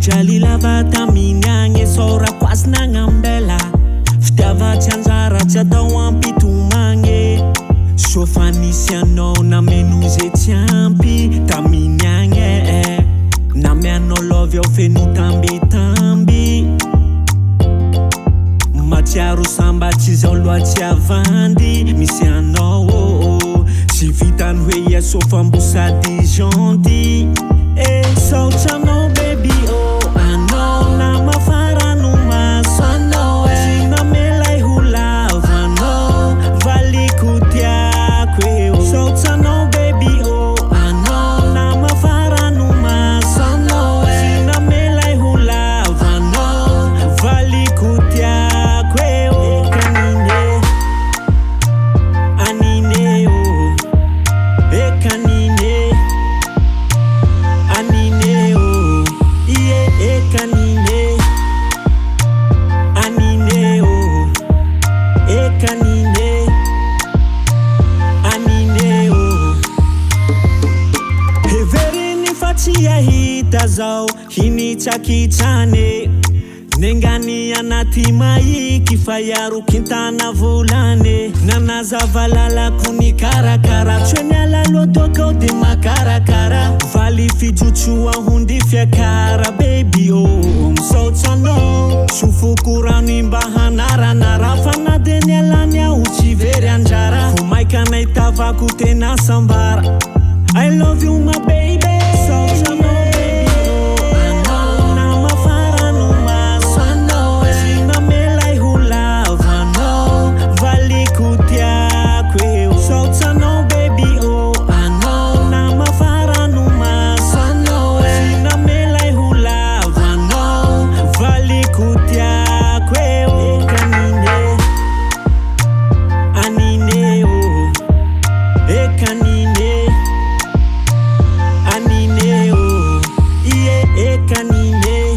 Jalilava taminyagny sora kwasina ngambela fitiavatsy anjara tsy atao ampitomagny sofa nisy anao nameno ze tsy ampy taminyagny namianao lovy ao feno tambitamby matsiaro samba tsy zao loatsy avandy misy anao tsy vitany hoe ia sofa mbo sady gentil saotranao baby anao na mafara no maso anao tsy namelay ho lavanao valiko tiako eo saotranao baby anao na mafara no maso anao tsy namelay ho lavanao valiko tiako eo kanine anine kanine anine kanine anine kanine anine heverini fa tsy ahita zao hinitsakitsane nengany anaty maiky fa iaro kintana volane nanazava lalako ny karakara tsy miala lotoko de makarakara valy fijotsoa hundi fiakara baby misaotranao sofoko rano imba hanaranara fanadeny alany aho tsy very anjara vo maika naitavako tena sambara I love you my baby saotranao kanine